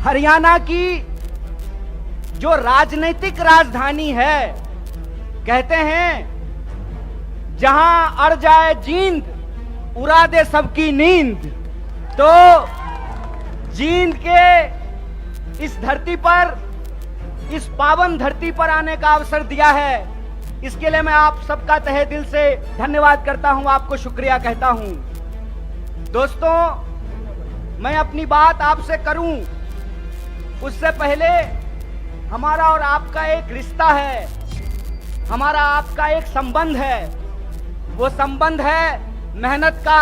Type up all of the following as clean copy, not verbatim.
हरियाणा की जो राजनीतिक राजधानी है, कहते हैं जहां अड़ जाए जींद उड़ा दे सबकी नींद। तो जींद के इस धरती पर, इस पावन धरती पर आने का अवसर दिया है, इसके लिए मैं आप सबका तहे दिल से धन्यवाद करता हूं, आपको शुक्रिया कहता हूं। दोस्तों, मैं अपनी बात आपसे करूं उससे पहले हमारा और आपका एक रिश्ता है, हमारा आपका एक संबंध है। वो संबंध है मेहनत का,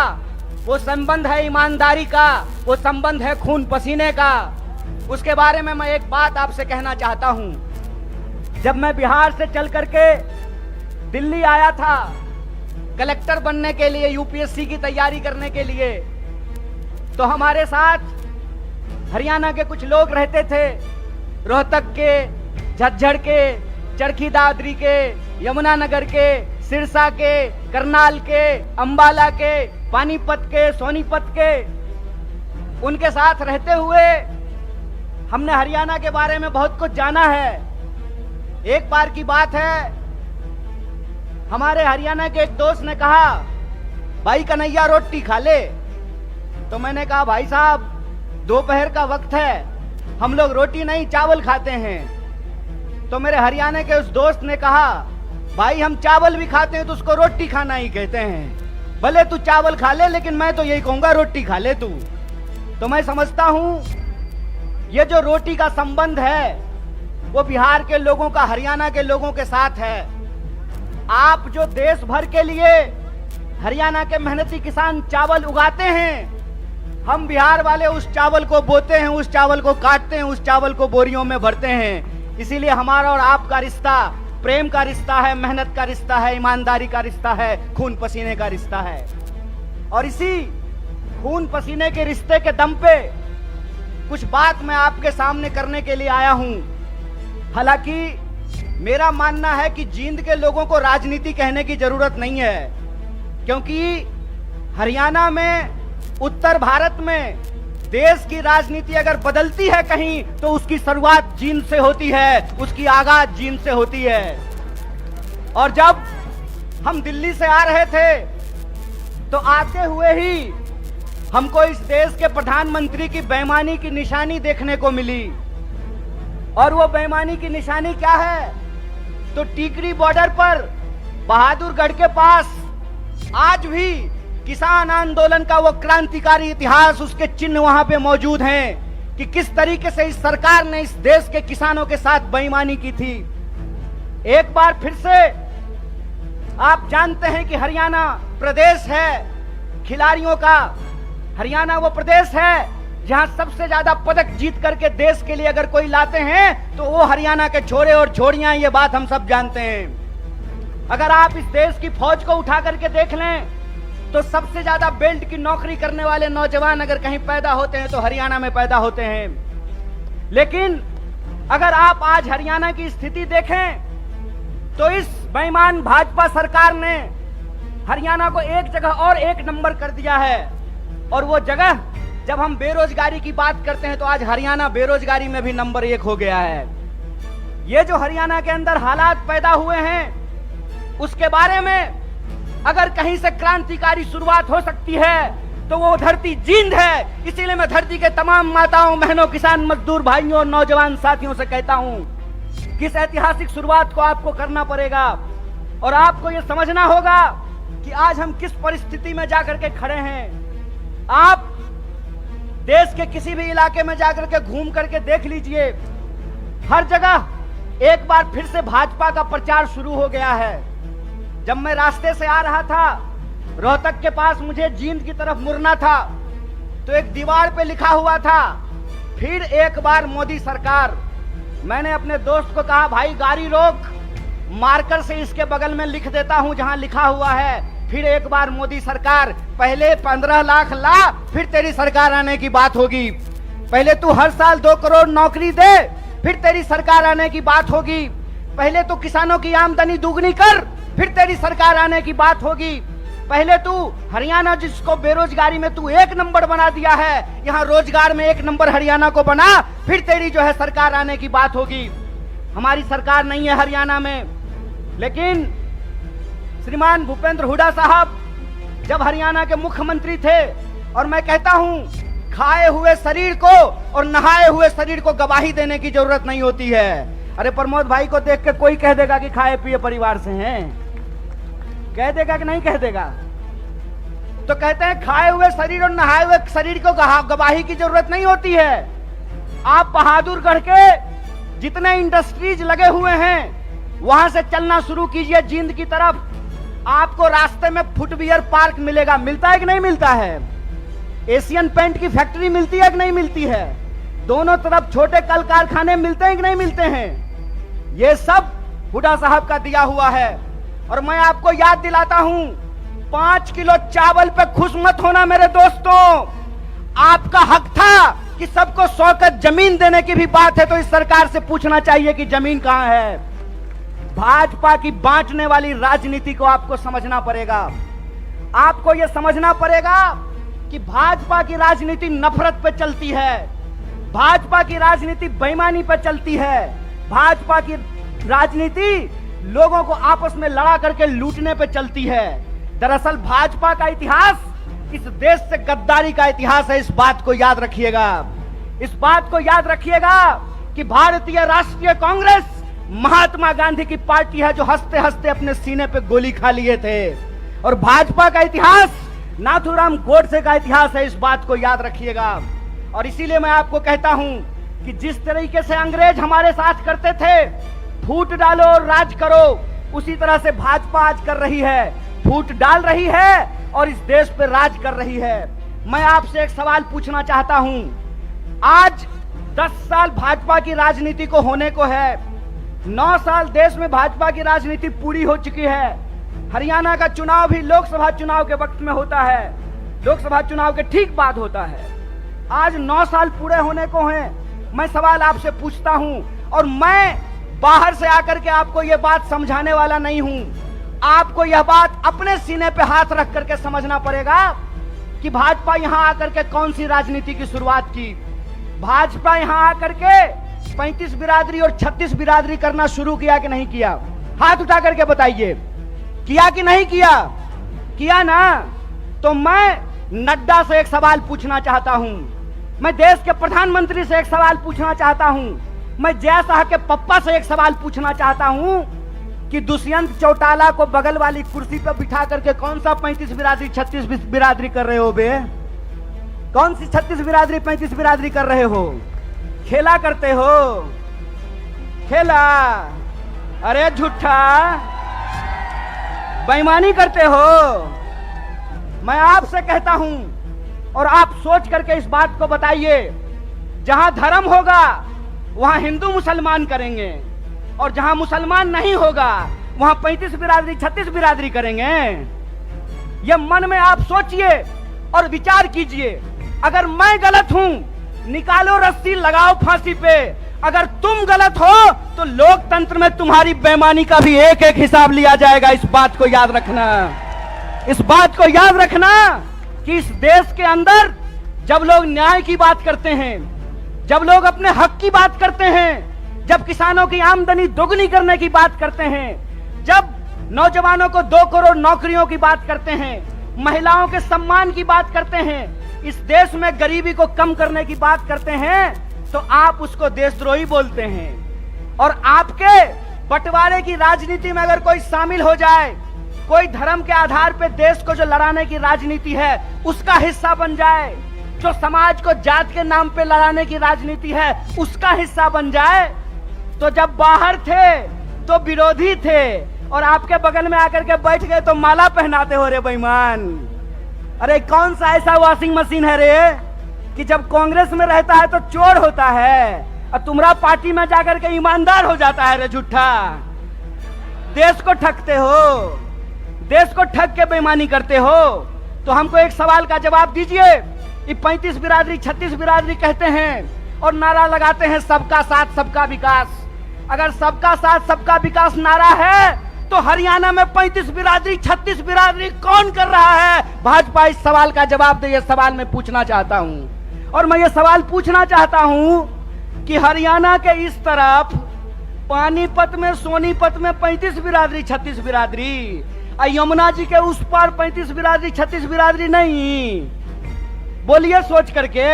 वो संबंध है ईमानदारी का, वो संबंध है खून पसीने का। उसके बारे में मैं एक बात आपसे कहना चाहता हूं। जब मैं बिहार से चल करके दिल्ली आया था कलेक्टर बनने के लिए, यूपीएससी की तैयारी करने के लिए, तो हमारे साथ हरियाणा के कुछ लोग रहते थे। रोहतक के, झज्जर के, चरखी दादरी के, यमुनानगर के, सिरसा के, करनाल के, अंबाला के, पानीपत के, सोनीपत के, उनके साथ रहते हुए हमने हरियाणा के बारे में बहुत कुछ जाना है। एक बार की बात है, हमारे हरियाणा के एक दोस्त ने कहा, भाई कन्हैया रोटी खा ले। तो मैंने कहा, भाई साहब दोपहर का वक्त है, हम लोग रोटी नहीं चावल खाते हैं। तो मेरे हरियाणा के उस दोस्त ने कहा, भाई हम चावल भी खाते हैं तो उसको रोटी खाना ही कहते हैं। भले तू चावल खा ले, लेकिन मैं तो यही कहूंगा रोटी खा ले तू। तो मैं समझता हूं ये जो रोटी का संबंध है वो बिहार के लोगों का हरियाणा के लोगों के साथ है। आप जो देश भर के लिए हरियाणा के मेहनती किसान चावल उगाते हैं, हम बिहार वाले उस चावल को बोते हैं, उस चावल को काटते हैं, उस चावल को बोरियों में भरते हैं। इसीलिए हमारा और आपका रिश्ता प्रेम का रिश्ता है, मेहनत का रिश्ता है, ईमानदारी का रिश्ता है, खून पसीने का रिश्ता है। और इसी खून पसीने के रिश्ते के दम पे कुछ बात मैं आपके सामने करने के लिए आया हूं। हालांकि मेरा मानना है कि जींद के लोगों को राजनीति कहने की जरूरत नहीं है, क्योंकि हरियाणा में, उत्तर भारत में देश की राजनीति अगर बदलती है कहीं तो उसकी शुरुआत जींद से होती है, उसकी आगाज जींद से होती है। और जब हम दिल्ली से आ रहे थे तो आते हुए ही हमको इस देश के प्रधानमंत्री की बेईमानी की निशानी देखने को मिली। और वो बेईमानी की निशानी क्या है? तो टीकरी बॉर्डर पर बहादुरगढ़ के पास आज भी किसान आंदोलन का वो क्रांतिकारी इतिहास, उसके चिन्ह वहां पे मौजूद हैं कि किस तरीके से इस सरकार ने इस देश के किसानों के साथ बेईमानी की थी। एक बार फिर से आप जानते हैं कि हरियाणा प्रदेश है खिलाड़ियों का। हरियाणा वो प्रदेश है जहां सबसे ज्यादा पदक जीत करके देश के लिए अगर कोई लाते हैं तो वो हरियाणा के छोरे और छोरियां, ये बात हम सब जानते हैं। अगर आप इस देश की फौज को उठा करके देख लें तो सबसे ज्यादा बेल्ट की नौकरी करने वाले नौजवान अगर कहीं पैदा होते हैं तो हरियाणा में पैदा होते हैं। लेकिन अगर आप आज हरियाणा की स्थिति देखें तो इस बेईमान भाजपा सरकार ने हरियाणा को एक जगह और एक नंबर कर दिया है। और वो जगह, जब हम बेरोजगारी की बात करते हैं तो आज हरियाणा बेरोजगारी में भी नंबर 1 हो गया है। ये जो हरियाणा के अंदर हालात पैदा हुए हैं उसके बारे में अगर कहीं से क्रांतिकारी शुरुआत हो सकती है तो वो धरती जींद है। इसीलिए मैं धरती के तमाम माताओं, बहनों, किसान, मजदूर भाइयों और नौजवान साथियों से कहता हूं कि इस ऐतिहासिक शुरुआत को आपको करना पड़ेगा। और आपको ये समझना होगा कि आज हम किस परिस्थिति में जाकर के खड़े हैं। आप देश के किसी भी इलाके में जाकर के घूम करके देख लीजिए, हर जगह एक बार फिर से भाजपा का प्रचार शुरू हो गया है। जब मैं रास्ते से आ रहा था, रोहतक के पास मुझे जींद की तरफ मुड़ना था तो एक दीवार पे लिखा हुआ था, फिर एक बार मोदी सरकार। मैंने अपने दोस्त को कहा, भाई गाड़ी रोक, मार्कर से इसके बगल में लिख देता हूं जहां लिखा हुआ है फिर एक बार मोदी सरकार। पहले 15 लाख ला, फिर तेरी सरकार आने की बात होगी। पहले तू हर साल 2 करोड़ नौकरी दे, फिर तेरी सरकार आने की बात होगी। पहले तो किसानों की आमदनी दुगनी कर, फिर तेरी सरकार आने की बात होगी। पहले तू हरियाणा जिसको बेरोजगारी में तू 1 नंबर बना दिया है, यहां रोजगार में 1 नंबर हरियाणा को बना, फिर तेरी जो है सरकार आने की बात होगी। हमारी सरकार नहीं है हरियाणा में, लेकिन श्रीमान भूपेंद्र हुड्डा साहब जब हरियाणा के मुख्यमंत्री थे, और मैं कहता हूं खाए हुए शरीर को और नहाए हुए शरीर को गवाही देने की जरूरत नहीं होती है। अरे प्रमोद भाई को देख के कोई कह देगा कि खाए पिए परिवार से हैं, कह देगा कि नहीं कह देगा? तो कहते हैं खाए हुए शरीर और नहाए हुए शरीर को गवाही की जरूरत नहीं होती है। आप बहादुरगढ़ के जितने इंडस्ट्रीज लगे हुए हैं वहां से चलना शुरू कीजिए जींद की तरफ, आपको रास्ते में फुटवियर पार्क मिलेगा। मिलता है कि नहीं मिलता है? एशियन पेंट की फैक्ट्री मिलती है कि नहीं मिलती है? दोनों तरफ छोटे कल कारखाने मिलते हैं कि नहीं मिलते हैं? ये सब हुड्डा साहब का दिया हुआ है। और मैं आपको याद दिलाता हूं, 5 किलो चावल पे खुश मत होना मेरे दोस्तों। आपका हक था कि सबको 100 गज जमीन देने की भी बात है तो इस सरकार से पूछना चाहिए कि जमीन कहां है। भाजपा की बांटने वाली राजनीति को आपको समझना पड़ेगा। आपको यह समझना पड़ेगा कि भाजपा की राजनीति नफरत पे चलती है, भाजपा की राजनीति बेईमानी पे चलती है, भाजपा की राजनीति लोगों को आपस में लड़ा करके लूटने पे चलती है। दरअसल भाजपा का इतिहास इस देश से गद्दारी का इतिहास है। इस बात को याद रखिएगा, इस बात को याद रखिएगा कि भारतीय राष्ट्रीय कांग्रेस महात्मा गांधी की पार्टी है जो हंसते हंसते अपने सीने पे गोली खा लिए थे, और भाजपा का इतिहास नाथूराम गोडसे का इतिहास है। इस बात को याद रखिएगा। और इसीलिए मैं आपको कहता हूं कि जिस तरीके से अंग्रेज हमारे साथ करते थे, फूट डालो और राज करो, उसी तरह से भाजपा आज कर रही है, फूट डाल रही है और इस देश पे राज कर रही है। मैं आपसे एक सवाल पूछना चाहता हूं, आज 10 साल भाजपा की राजनीति को होने को है, 9 साल देश में भाजपा की राजनीति पूरी हो चुकी है। हरियाणा का चुनाव भी लोकसभा चुनाव के वक्त में होता है, लोकसभा चुनाव के ठीक बाद होता है। आज 9 साल पूरे होने को हैं। मैं सवाल आपसे पूछता हूं, और मैं बाहर से आकर के आपको यह बात समझाने वाला नहीं हूं, आपको यह बात अपने सीने पे हाथ रख करके समझना पड़ेगा कि भाजपा यहां आकर के कौन सी राजनीति की शुरुआत की। भाजपा यहां आकर के 35 बिरादरी और 36 बिरादरी करना शुरू किया कि नहीं किया? हाथ उठा करके बताइए, किया कि नहीं किया? किया ना? तो मैं नड्डा से एक सवाल पूछना चाहता हूं, मैं देश के प्रधानमंत्री से एक सवाल पूछना चाहता हूं, मैं जय शाह के पप्पा से एक सवाल पूछना चाहता हूं कि दुष्यंत चौटाला को बगल वाली कुर्सी पर बिठा करके कौन सा 35 बिरादरी 36 बिरादरी कर रहे हो बे? कौन सी 36 बिरादरी 35 बिरादरी कर रहे हो? खेला करते हो? खेला? अरे झूठा, बेईमानी करते हो। मैं आपसे कहता हूं, और आप सोच करके इस बात को बताइए, जहां धर्म होगा वहां हिंदू मुसलमान करेंगे, और जहां मुसलमान नहीं होगा वहां 35 बिरादरी 36 बिरादरी करेंगे। यह मन में आप सोचिए और विचार कीजिए। अगर मैं गलत हूं, निकालो रस्सी, लगाओ फांसी पे। अगर तुम गलत हो तो लोकतंत्र में तुम्हारी बेईमानी का भी एक एक हिसाब लिया जाएगा। इस बात को याद रखना, इस बात को याद रखना कि इस देश के अंदर जब लोग न्याय की बात करते हैं, जब लोग अपने हक की बात करते हैं, जब किसानों की आमदनी दोगुनी करने की बात करते हैं, जब नौजवानों को 2 करोड़ नौकरियों की बात करते हैं, महिलाओं के सम्मान की बात करते हैं, इस देश में गरीबी को कम करने की बात करते हैं, तो आप उसको देशद्रोही बोलते हैं। और आपके बंटवारे की राजनीति में अगर कोई शामिल हो जाए, कोई धर्म के आधार पर देश को जो लड़ाने की राजनीति है उसका हिस्सा बन जाए, जो समाज को जात के नाम पे लड़ाने की राजनीति है उसका हिस्सा बन जाए, तो जब बाहर थे तो विरोधी थे और आपके बगल में आकर के बैठ गए तो माला पहनाते हो रे बेईमान। अरे कौन सा ऐसा वॉशिंग मशीन है रे कि जब कांग्रेस में रहता है तो चोर होता है और तुम्हारा पार्टी में जाकर के ईमानदार हो जाता है रे झूठा। देश को ठगते हो, देश को ठग के बेईमानी करते हो। तो हमको एक सवाल का जवाब दीजिए। ये 35 बिरादरी 36 बिरादरी कहते हैं और नारा लगाते हैं सबका साथ सबका विकास। अगर सबका साथ सबका विकास नारा है तो हरियाणा में 35 बिरादरी 36 बिरादरी कौन कर रहा है? भाजपा इस सवाल का जवाब दे। ये सवाल मैं पूछना चाहता हूं। और मैं ये सवाल पूछना चाहता हूं कि हरियाणा के इस तरफ पानीपत में, सोनीपत में 35 बिरादरी 36 बिरादरी, यमुना जी के उस पार 35 बिरादरी 36 बिरादरी नहीं। बोलिए सोच करके,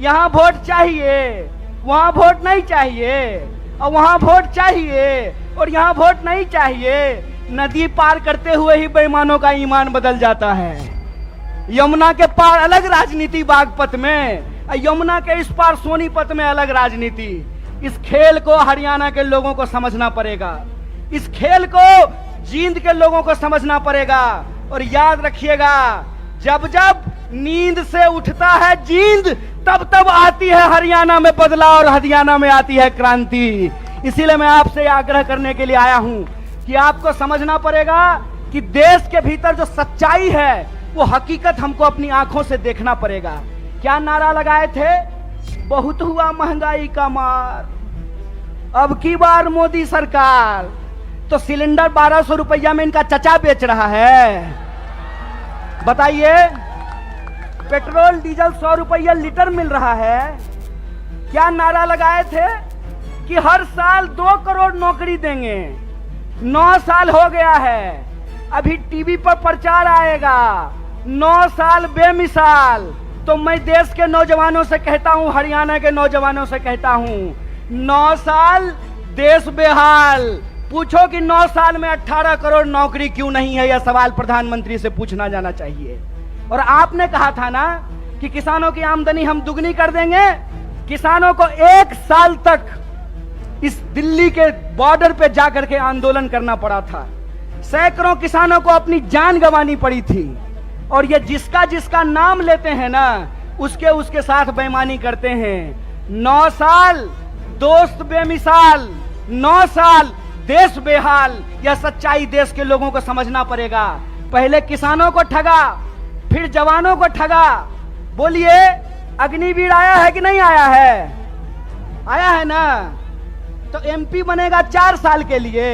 यहां वोट चाहिए, वहां वोट नहीं चाहिए, और वहां वोट चाहिए और यहां वोट नहीं चाहिए। नदी पार करते हुए ही बेईमानों का ईमान बदल जाता है। यमुना के पार अलग राजनीति बागपत में, यमुना के इस पार सोनीपत में अलग राजनीति। इस खेल को हरियाणा के लोगों को समझना पड़ेगा, इस खेल को जींद के लोगों को समझना पड़ेगा। और याद रखिएगा, जब जब नींद से उठता है जींद, तब तब आती है हरियाणा में बदलाव और हरियाणा में आती है क्रांति। इसीलिए मैं आपसे आग्रह करने के लिए आया हूं कि आपको समझना पड़ेगा कि देश के भीतर जो सच्चाई है वो हकीकत हमको अपनी आंखों से देखना पड़ेगा। क्या नारा लगाए थे? बहुत हुआ महंगाई का मार, अब की बार मोदी सरकार। तो सिलेंडर 1200 रुपया में इनका चचा बेच रहा है। बताइए, पेट्रोल डीजल 100 रुपया लीटर मिल रहा है। क्या नारा लगाए थे कि हर साल 2 करोड़ नौकरी देंगे। 9 साल हो गया है, अभी टीवी पर प्रचार आएगा 9 साल बेमिसाल। तो मैं देश के नौजवानों से कहता हूं, हरियाणा के नौजवानों से कहता हूं, 9 साल देश बेहाल। पूछो कि 9 साल में 18 करोड़ नौकरी क्यों नहीं है? यह सवाल प्रधानमंत्री से पूछना जाना चाहिए। और आपने कहा था ना कि किसानों की आमदनी हम दुगनी कर देंगे। किसानों को 1 साल तक इस दिल्ली के बॉर्डर पे जाकर के आंदोलन करना पड़ा था। सैकड़ों किसानों को अपनी जान गंवानी पड़ी थी। और ये जिसका जिसका नाम लेते हैं ना, उसके उसके साथ बेईमानी करते हैं। 9 साल दोस्त बेमिसाल, 9 साल देश बेहाल। यह सच्चाई देश के लोगों को समझना पड़ेगा। पहले किसानों को ठगा, फिर जवानों को ठगा। बोलिए, अग्निवीर आया है कि नहीं आया है? आया है ना। तो एमपी बनेगा 4 साल के लिए,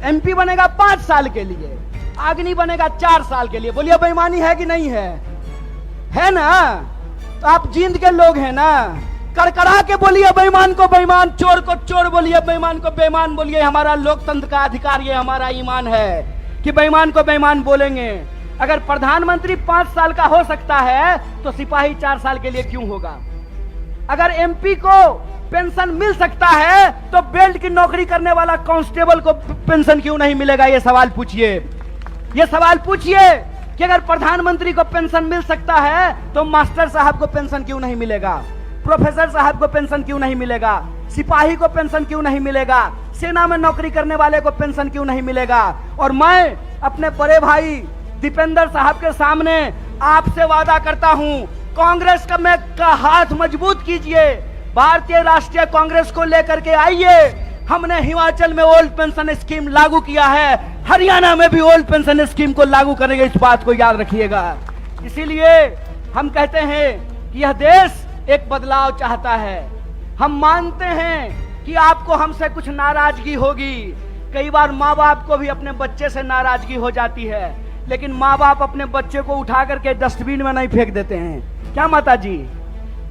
एमपी बनेगा 5 साल के लिए, अग्नि बनेगा 4 साल के लिए। बोलिए, बेईमानी है कि नहीं है? है ना। तो आप जींद के लोग हैं ना, कड़कड़ा के बोलिए बेईमान को बेईमान, चोर को चोर बोलिए, बेईमान को बेईमान बोलिए। हमारा लोकतंत्र का अधिकार, ये हमारा ईमान है कि बेईमान को बेईमान बोलेंगे। अगर प्रधानमंत्री 5 साल का हो सकता है तो सिपाही 4 साल के लिए क्यों होगा? अगर एमपी को पेंशन मिल सकता है तो बेल्ट की नौकरी करने वाला कांस्टेबल को पेंशन क्यों नहीं मिलेगा? ये सवाल पूछिए। ये सवाल पूछिए कि अगर प्रधानमंत्री को पेंशन मिल सकता है तो मास्टर साहब को पेंशन क्यों नहीं मिलेगा? प्रोफेसर साहब को पेंशन क्यों नहीं मिलेगा? सिपाही को पेंशन क्यों नहीं मिलेगा? सेना में नौकरी करने वाले को पेंशन क्यों नहीं मिलेगा? और मैं अपने बड़े भाई दीपेंद्र साहब के सामने आपसे वादा करता हूं, कांग्रेस का हाथ मजबूत कीजिए, भारतीय राष्ट्रीय कांग्रेस को लेकर के आइए। हमने हिमाचल में ओल्ड पेंशन स्कीम लागू किया है, हरियाणा में भी ओल्ड पेंशन स्कीम को लागू करेंगे। इस बात को याद रखिएगा। इसीलिए हम कहते हैं कि यह देश एक बदलाव चाहता है। हम मानते हैं कि आपको हमसे कुछ नाराजगी होगी। कई बार माँ बाप को भी अपने बच्चे से नाराजगी हो जाती है, लेकिन माँ बाप अपने बच्चे को उठा करके डस्टबिन में नहीं फेंक देते हैं। क्या माता जी?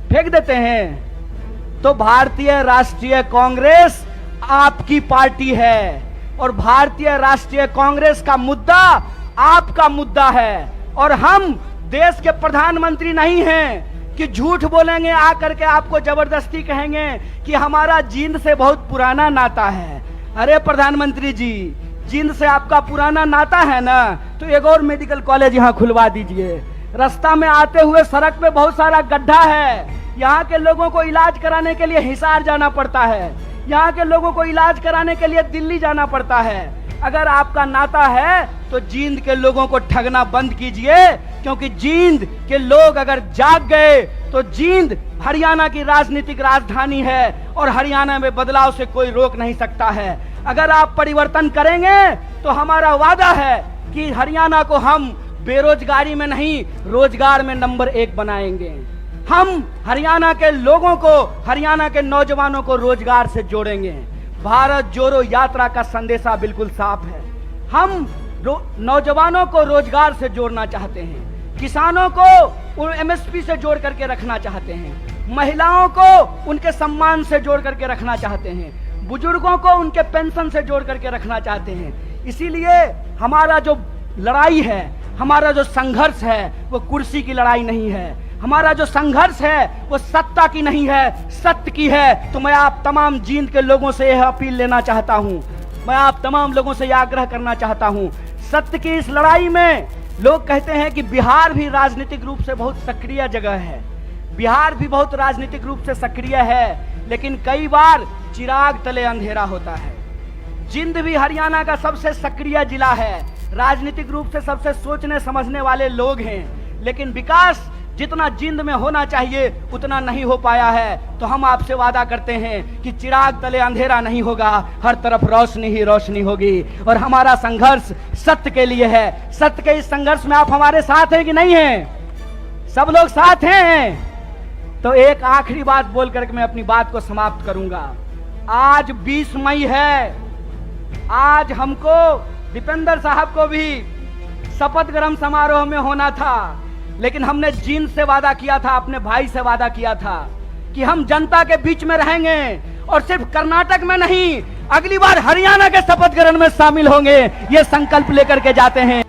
फेंक देते हैं। तो भारतीय राष्ट्रीय कांग्रेस आपकी पार्टी है और भारतीय राष्ट्रीय कांग्रेस का मुद्दा आपका मुद्दा है। और हम देश के प्रधानमंत्री नहीं हैं कि झूठ बोलेंगे, आकर के आपको जबरदस्ती कहेंगे कि हमारा जींद से बहुत पुराना नाता है। अरे प्रधानमंत्री जी, जींद से आपका पुराना नाता है ना, तो एक और मेडिकल कॉलेज यहाँ खुलवा दीजिए। रास्ता में आते हुए सड़क पे बहुत सारा गड्ढा है, यहाँ के लोगों को इलाज कराने के लिए हिसार जाना पड़ता है, यहाँ के लोगों को इलाज कराने के लिए दिल्ली जाना पड़ता है। अगर आपका नाता है तो जींद के लोगों को ठगना बंद कीजिए, क्योंकि जींद के लोग अगर जाग गए तो जींद हरियाणा की राजनीतिक राजधानी है और हरियाणा में बदलाव से कोई रोक नहीं सकता है। अगर आप परिवर्तन करेंगे तो हमारा वादा है कि हरियाणा को हम बेरोजगारी में नहीं, रोजगार में नंबर 1 बनाएंगे। हम हरियाणा के लोगों को, हरियाणा के नौजवानों को रोजगार से जोड़ेंगे। भारत जोड़ो यात्रा का संदेशा बिल्कुल साफ है। हम नौजवानों को रोजगार से जोड़ना चाहते हैं, किसानों को एमएसपी से जोड़ करके रखना चाहते हैं, महिलाओं को उनके सम्मान से जोड़ करके रखना चाहते हैं, बुजुर्गों को उनके पेंशन से जोड़ करके रखना चाहते हैं। इसीलिए हमारा जो लड़ाई है, हमारा जो संघर्ष है, वो कुर्सी की लड़ाई नहीं है। हमारा जो संघर्ष है वो सत्ता की नहीं है, सत्य की है। तो मैं आप तमाम जींद के लोगों से यह अपील लेना चाहता हूं, मैं आप तमाम लोगों से यह आग्रह करना चाहता हूं, सत्य की इस लड़ाई में लोग कहते हैं कि बिहार भी राजनीतिक रूप से बहुत सक्रिय जगह है, बिहार भी बहुत राजनीतिक रूप से सक्रिय है, लेकिन कई बार चिराग तले अंधेरा होता है। जिंद भी हरियाणा का सबसे सक्रिय जिला है, राजनीतिक रूप से सबसे सोचने समझने वाले लोग हैं, लेकिन विकास जितना जिंद में होना चाहिए उतना नहीं हो पाया है। तो हम आपसे वादा करते हैं कि चिराग तले अंधेरा नहीं होगा, हर तरफ रोशनी ही रोशनी होगी। और हमारा संघर्ष सत्य के लिए है। सत्य के इस संघर्ष में आप हमारे साथ हैं कि नहीं हैं? सब लोग साथ हैं। तो एक आखिरी बात बोल करके मैं अपनी बात को समाप्त करूंगा। आज 20 मई है, आज हमको दीपेंद्र साहब को भी शपथ ग्रहण समारोह में होना था, लेकिन हमने जींद से वादा किया था, अपने भाई से वादा किया था कि हम जनता के बीच में रहेंगे और सिर्फ कर्नाटक में नहीं, अगली बार हरियाणा के शपथ ग्रहण में शामिल होंगे। ये संकल्प लेकर के जाते हैं।